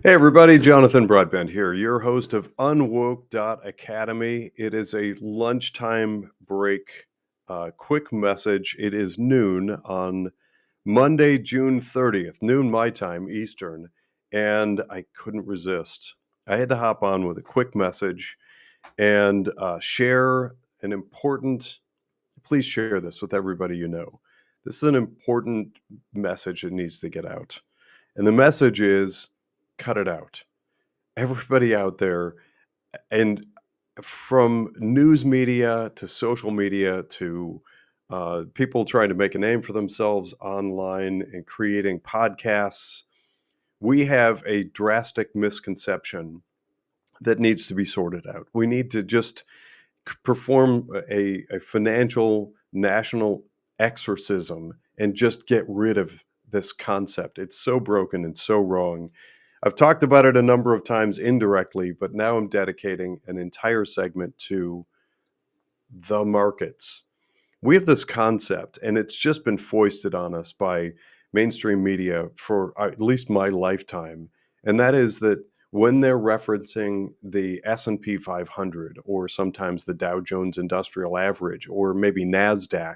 Hey everybody, Jonathan Broadbent here, your host of UnWoke.Academy. It is a lunchtime break, quick message. It is noon on Monday, June 30th, noon my time, Eastern, and I couldn't resist. I had to hop on with a quick message and share an important, please share this with everybody you know. This is an important message that needs to get out. And the message is, cut it out. Everybody out there, and from news media to social media to people trying to make a name for themselves online and creating podcasts, we have a drastic misconception that needs to be sorted out. We need to just perform a financial national exorcism and just get rid of this concept. It's so broken and so wrong. I've talked about it a number of times indirectly, but now I'm dedicating an entire segment to the markets. We have this concept, and it's just been foisted on us by mainstream media for at least my lifetime, and that is that when they're referencing the S&P 500 or sometimes the Dow Jones Industrial Average or maybe NASDAQ,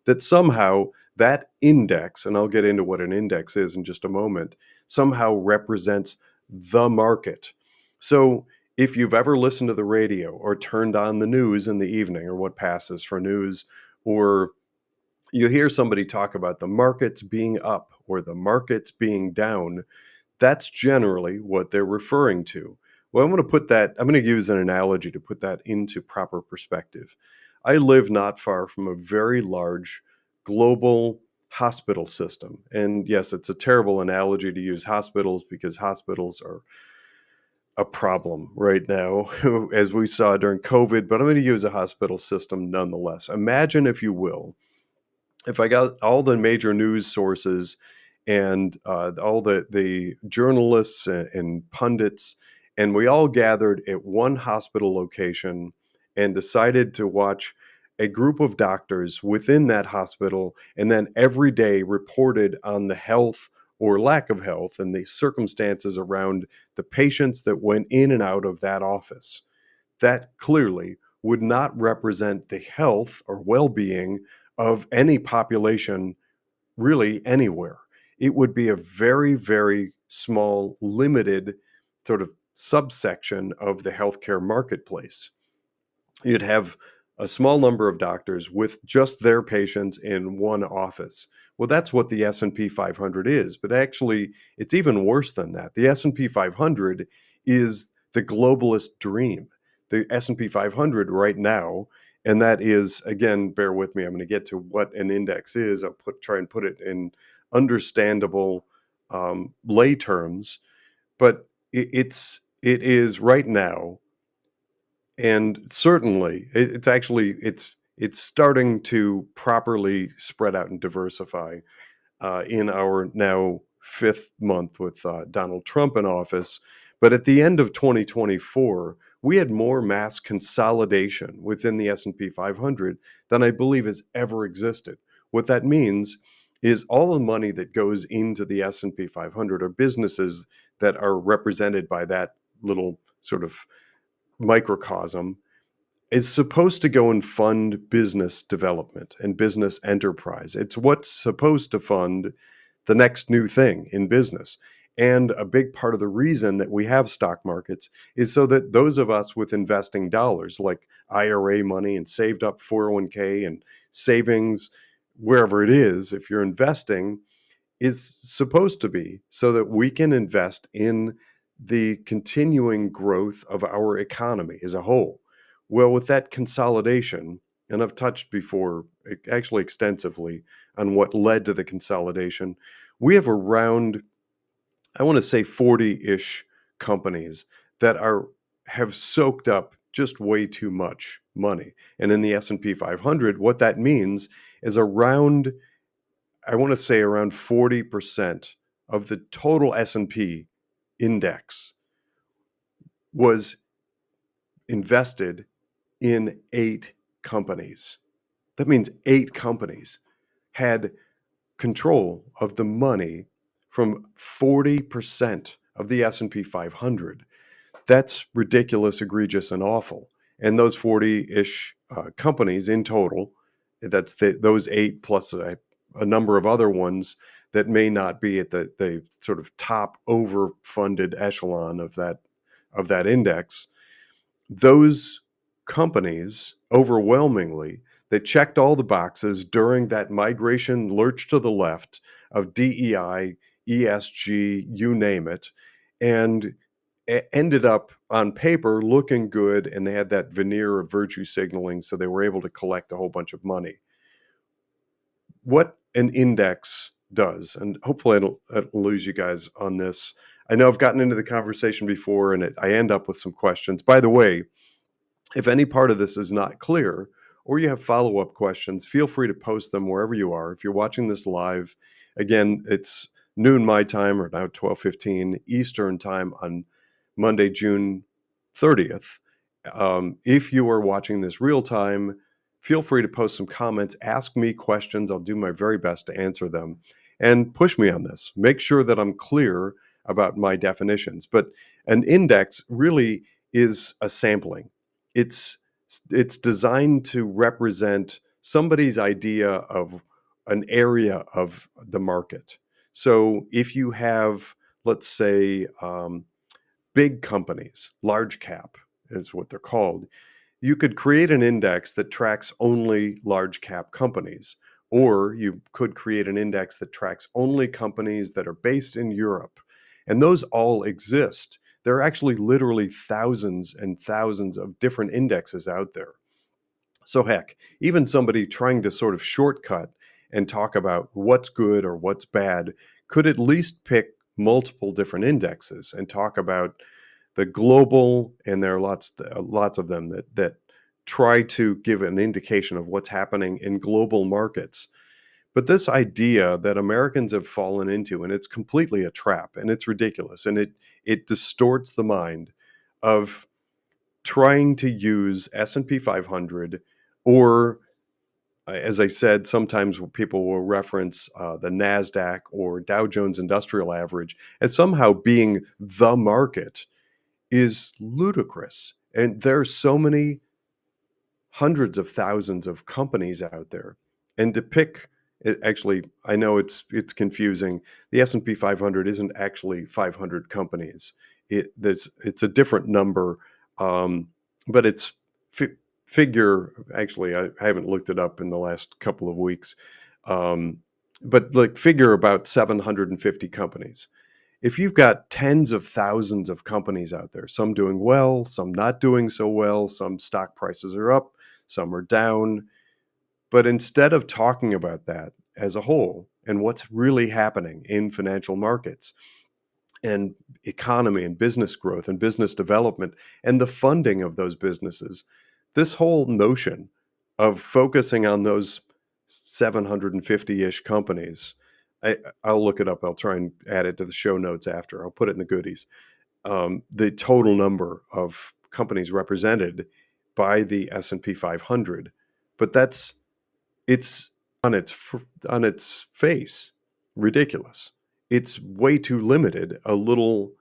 that somehow that index, and I'll get into what an index is in just a moment, somehow represents the market. So if you've ever listened to the radio or turned on the news in the evening or what passes for news, or you hear somebody talk about the markets being up or the markets being down, that's generally what they're referring to. Well, I'm going to use an analogy to put that into proper perspective. I live not far from a very large global hospital system. And yes, it's a terrible analogy to use hospitals because hospitals are a problem right now, as we saw during COVID, but I'm going to use a hospital system nonetheless. Imagine, if you will, if I got all the major news sources and all the journalists and pundits, and we all gathered at one hospital location and decided to watch a group of doctors within that hospital, and then every day reported on the health or lack of health and the circumstances around the patients that went in and out of that office. That clearly would not represent the health or well-being of any population really anywhere. It would be a very, very small, limited sort of subsection of the healthcare marketplace. You'd have a small number of doctors with just their patients in one office. Well, that's what the S&P 500 is, but actually it's even worse than that. The S&P 500 is the globalist dream. The S&P 500 right now, and that is, again, bear with me, I'm going to get to what an index is. I'll try and put it in understandable lay terms, but it is right now And certainly, it's actually it's starting to properly spread out and diversify in our now fifth month with Donald Trump in office. But at the end of 2024, we had more mass consolidation within the S&P 500 than I believe has ever existed. What that means is all the money that goes into the S&P 500 are businesses that are represented by that little sort of microcosm is supposed to go and fund business development and business enterprise. It's what's supposed to fund the next new thing in business. And a big part of the reason that we have stock markets is so that those of us with investing dollars, like IRA money and saved up 401k and savings, wherever it is, if you're investing, is supposed to be so that we can invest in the continuing growth of our economy as a whole. Well, with that consolidation, and I've touched before, actually extensively, on what led to the consolidation, we have around, I want to say 40-ish companies that are have soaked up just way too much money. And in the S&P 500, what that means is around, I want to say around 40% of the total S&P index was invested in 8 companies. That means 8 companies had control of the money from 40% of the S&P 500. That's ridiculous, egregious, and awful. And those 40-ish companies in total, that's those 8 plus a number of other ones that may not be at the sort of top overfunded echelon of that index. Those companies overwhelmingly, they checked all the boxes during that migration lurch to the left of DEI, ESG, you name it, and ended up on paper looking good, and they had that veneer of virtue signaling, so they were able to collect a whole bunch of money. What an index does, and hopefully I don't lose you guys on this. I know I've gotten into the conversation before, and I end up with some questions. By the way, if any part of this is not clear or you have follow-up questions, feel free to post them wherever you are. If you're watching this live, again, it's noon my time, or now 12:15 Eastern time on Monday, June 30th. If you are watching this real time, feel free to post some comments, ask me questions. I'll do my very best to answer them, and push me on this. Make sure that I'm clear about my definitions. But an index really is a sampling. It's it's designed to represent somebody's idea of an area of the market. So if you have, let's say, big companies, large cap is what they're called, you could create an index that tracks only large cap companies, or you could create an index that tracks only companies that are based in Europe. And those all exist. There are actually literally thousands and thousands of different indexes out there. So, heck, even somebody trying to sort of shortcut and talk about what's good or what's bad could at least pick multiple different indexes and talk about the global, and there are lots of them that try to give an indication of what's happening in global markets. But this idea that Americans have fallen into, and it's completely a trap, and it's ridiculous, and it distorts the mind of trying to use S&P 500, or as I said, sometimes people will reference the NASDAQ or Dow Jones Industrial Average as somehow being the market, is ludicrous. And there are so many hundreds of thousands of companies out there. And to pick, actually, I know it's confusing. The S&P 500 isn't actually 500 companies. It's a different number, but it's figure. Actually, I haven't looked it up in the last couple of weeks, um, but like figure about 750 companies. If you've got tens of thousands of companies out there, some doing well, some not doing so well, some stock prices are up, some are down. But instead of talking about that as a whole and what's really happening in financial markets, and economy and business growth and business development and the funding of those businesses. This whole notion of focusing on those 750-ish companies, I'll look it up. I'll try and add it to the show notes after. I'll put it in the goodies. The total number of companies represented by the S&P 500, but it's on on its face ridiculous. It's way too limited, a little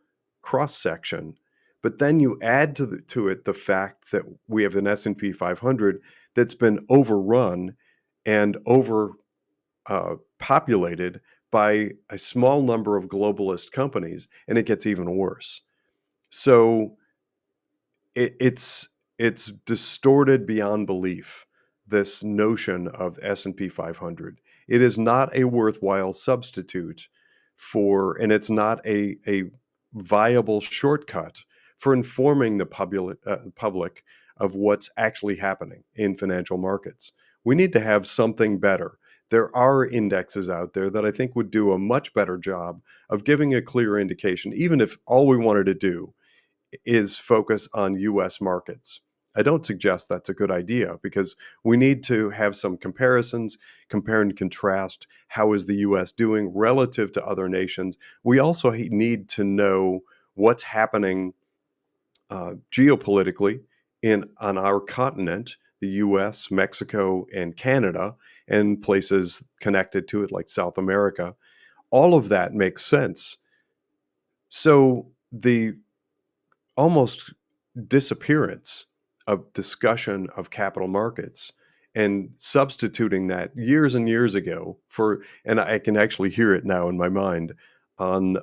cross section. But then you add to it the fact that we have an S&P 500 that's been overrun and over populated by a small number of globalist companies, and it gets even worse. So it's distorted beyond belief, this notion of S&P 500. It is not a worthwhile substitute for, and it's not a viable shortcut for informing the public of what's actually happening in financial markets. We need to have something better. There are indexes out there that I think would do a much better job of giving a clear indication, even if all we wanted to do is focus on US markets. I don't suggest that's a good idea because we need to have some comparisons, compare and contrast. How is the US doing relative to other nations? We also need to know what's happening geopolitically on our continent, the US, Mexico, and Canada, and places connected to it like South America. All of that makes sense. So the almost disappearance of discussion of capital markets and substituting that years and years ago for, and I can actually hear it now in my mind on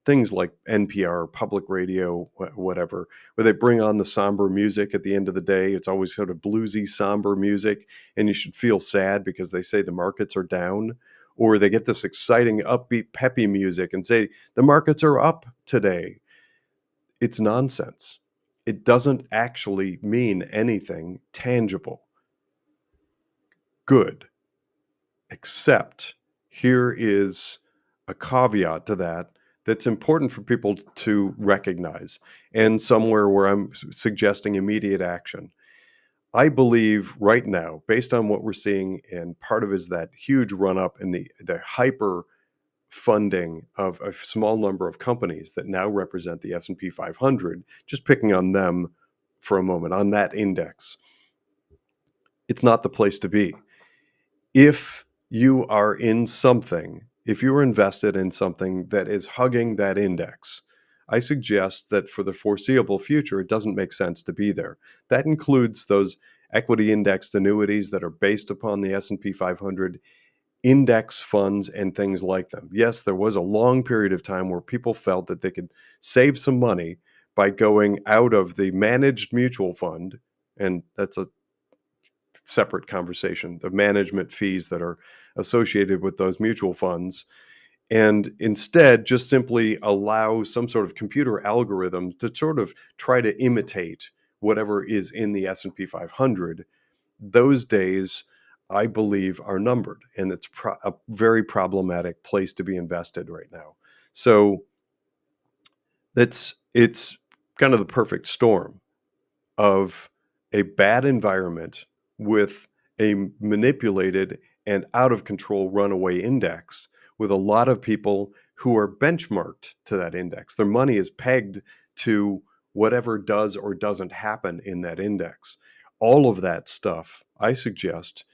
things like NPR, public radio, whatever, where they bring on the somber music at the end of the day. It's always sort of bluesy, somber music, and you should feel sad because they say the markets are down, or they get this exciting, upbeat, peppy music and say the markets are up today. It's nonsense. It doesn't actually mean anything tangible, good, except here is a caveat to that that's important for people to recognize, and somewhere where I'm suggesting immediate action. I believe right now, based on what we're seeing, and part of it is that huge run up in the hyper funding of a small number of companies that now represent the S&P 500, just picking on them for a moment, on that index, it's not the place to be. If you are in something, if you are invested in something that is hugging that index, I suggest that for the foreseeable future, it doesn't make sense to be there. That includes those equity indexed annuities that are based upon the S&P 500, index funds and things like them. Yes, there was a long period of time where people felt that they could save some money by going out of the managed mutual fund, and that's a separate conversation, the management fees that are associated with those mutual funds, and instead just simply allow some sort of computer algorithm to sort of try to imitate whatever is in the S&P 500. Those days, I believe, are numbered, and it's a very problematic place to be invested right now. So it's kind of the perfect storm of a bad environment with a manipulated and out of control runaway index with a lot of people who are benchmarked to that index. Their money is pegged to whatever does or doesn't happen in that index. All of that stuff, I suggest,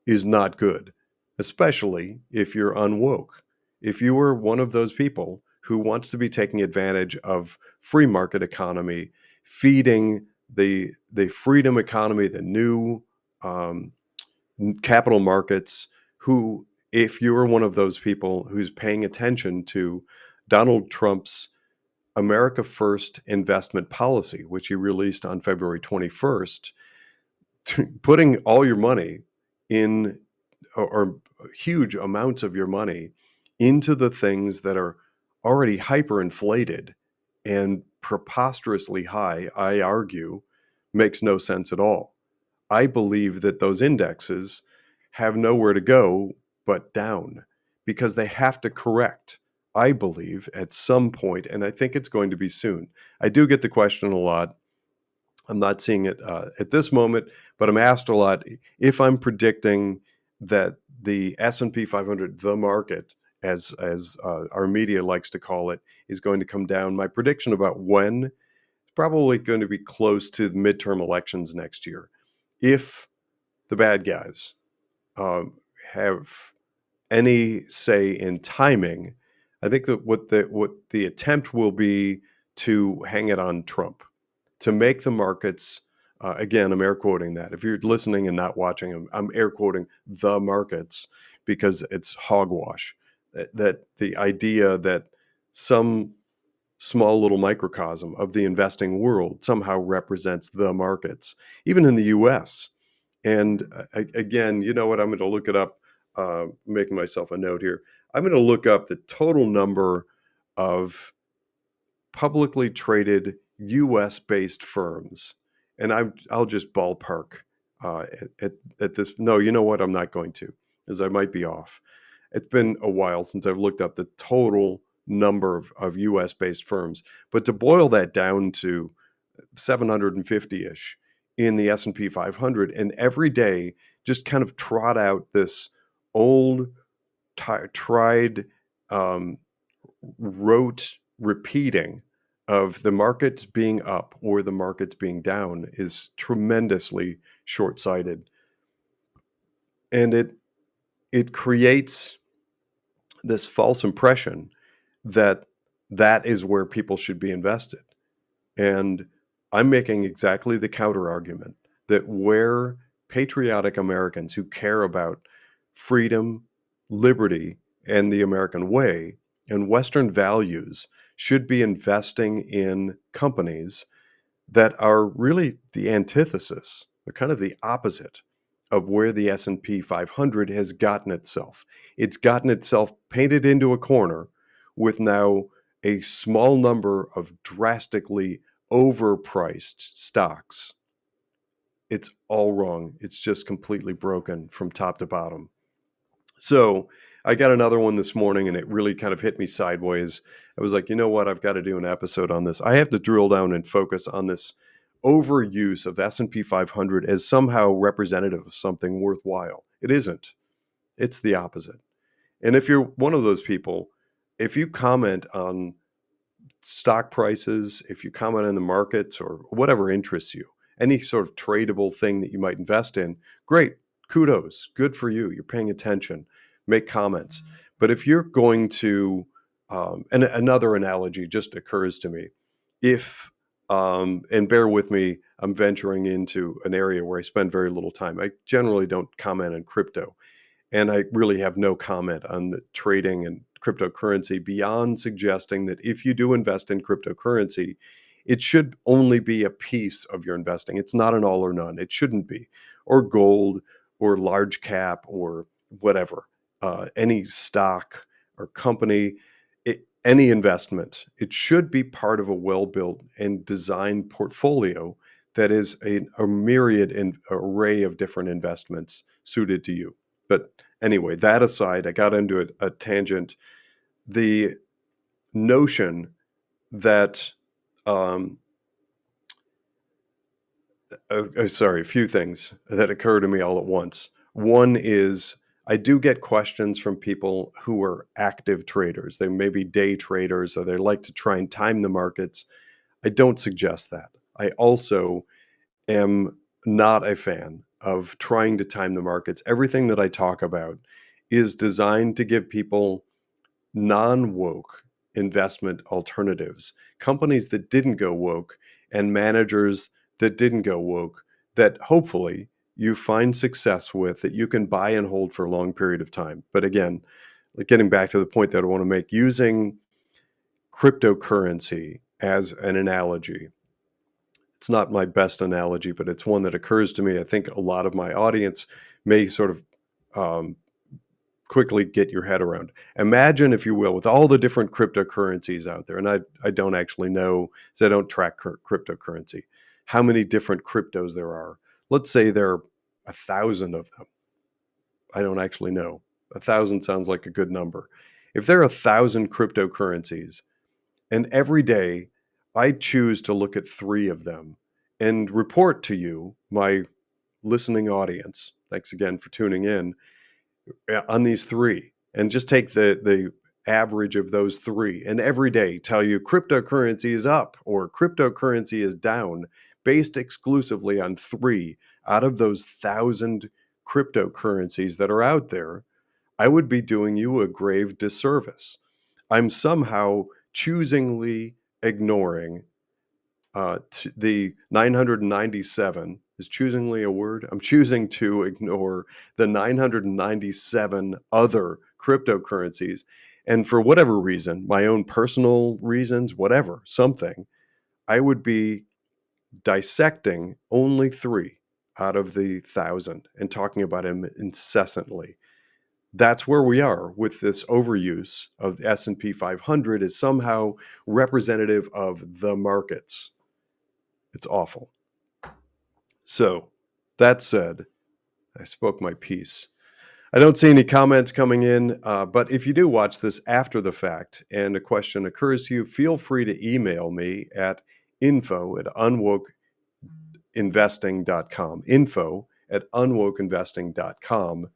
is not good, especially if you're unwoke. If you are one of those people who wants to be taking advantage of free market economy, feeding the freedom economy, the new capital markets, who, if you're one of those people who's paying attention to Donald Trump's America First investment policy, which he released on February 21st, putting all your money in, or huge amounts of your money into the things that are already hyperinflated and preposterously high, I argue, makes no sense at all. I believe that those indexes have nowhere to go but down because they have to correct I believe, at some point, and I think it's going to be soon. I do get the question a lot. I'm not seeing it at this moment, but I'm asked a lot if I'm predicting that the S&P 500, the market, as our media likes to call it, is going to come down. My prediction about when is probably going to be close to the midterm elections next year. If the bad guys um, have any say in timing, I think that what the attempt will be to hang it on Trump, to make the markets again, I'm air quoting that. If you're listening and not watching, I'm air quoting the markets because it's hogwash. That the idea that some small little microcosm of the investing world somehow represents the markets, even in the US. And again, you know what? I'm going to look it up, making myself a note here. I'm going to look up the total number of publicly traded US based firms. And I'll just ballpark at this. No, you know what? I'm not going to, as I might be off. It's been a while since I've looked up the total number of US based firms. But to boil that down to 750-ish in the S&P 500, and every day just kind of trot out this old, tried, um, rote repeating of the markets being up or the markets being down is tremendously short-sighted. And it creates this false impression that that is where people should be invested. And I'm making exactly the counter argument that where patriotic Americans who care about freedom, liberty, and the American way and Western values should be investing in companies that are really the antithesis. They're kind of the opposite of where the S&P 500 has gotten itself. It's gotten itself painted into a corner with now a small number of drastically overpriced stocks. It's all wrong. It's just completely broken from top to bottom. So I got another one this morning and it really kind of hit me sideways. I was like, you know what? I've got to do an episode on this. I have to drill down and focus on this overuse of S&P 500 as somehow representative of something worthwhile. It isn't. It's the opposite. And if you're one of those people, if you comment on stock prices, if you comment on the markets or whatever interests you, any sort of tradable thing that you might invest in, great, kudos, good for you. You're paying attention, make comments. But if you're going to, and another analogy just occurs to me, if, and bear with me, I'm venturing into an area where I spend very little time. I generally don't comment on crypto. And I really have no comment on the trading and cryptocurrency beyond suggesting that if you do invest in cryptocurrency, it should only be a piece of your investing. It's not an all or none. It shouldn't be. Or gold or large cap or whatever, any stock or company, any investment. It should be part of a well-built and designed portfolio that is a myriad and array of different investments suited to you. But anyway, that aside, I got into a tangent. The notion that, um, sorry, a few things that occur to me all at once. One is I do get questions from people who are active traders. They may be day traders or they like to try and time the markets. I don't suggest that. I also am not a fan of trying to time the markets. Everything that I talk about is designed to give people non-woke investment alternatives, companies that didn't go woke and managers that didn't go woke that hopefully you find success with that you can buy and hold for a long period of time. But again, like getting back to the point that I want to make, using cryptocurrency as an analogy, it's not my best analogy, but it's one that occurs to me. I think a lot of my audience may sort of um, quickly get your head around. Imagine, if you will, with all the different cryptocurrencies out there, and I don't actually know, because I don't track cryptocurrency, how many different cryptos there are. Let's say there are 1,000 of them. I don't actually know. 1,000 sounds like a good number. If there are 1,000 cryptocurrencies and every day I choose to look at 3 of them and report to you, my listening audience, thanks again for tuning in, on these 3, and just take the average of those 3 and every day tell you cryptocurrency is up or cryptocurrency is down based exclusively on 3 out of those 1,000 cryptocurrencies that are out there, I would be doing you a grave disservice. I'm somehow choosingly ignoring the 997 is choosingly a word. I'm choosing to ignore the 997 other cryptocurrencies. And for whatever reason, my own personal reasons, whatever, something, I would be dissecting only 3 out of the 1,000 and talking about them incessantly. That's where we are with this overuse of the S&P 500 is somehow representative of the markets. It's awful. So, that said, I spoke my piece. I don't see any comments coming in, but if you do watch this after the fact and a question occurs to you, feel free to email me at info@unwokeinvesting.com, info@unwokeinvesting.com,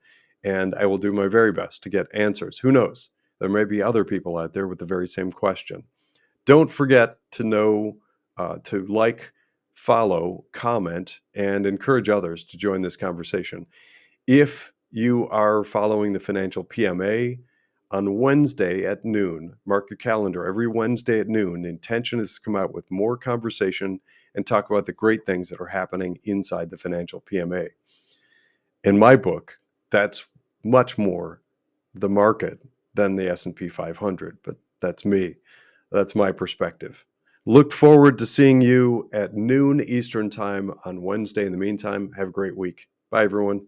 and I will do my very best to get answers. Who knows? There may be other people out there with the very same question. Don't forget to like, follow, comment, and encourage others to join this conversation. If you are following the Financial PMA on Wednesday at noon, mark your calendar, every Wednesday at noon, the intention is to come out with more conversation and talk about the great things that are happening inside the Financial PMA. In my book, that's much more the market than the S&P 500, but that's me. That's my perspective. Look forward to seeing you at noon Eastern time on Wednesday. In the meantime, have a great week. Bye, everyone.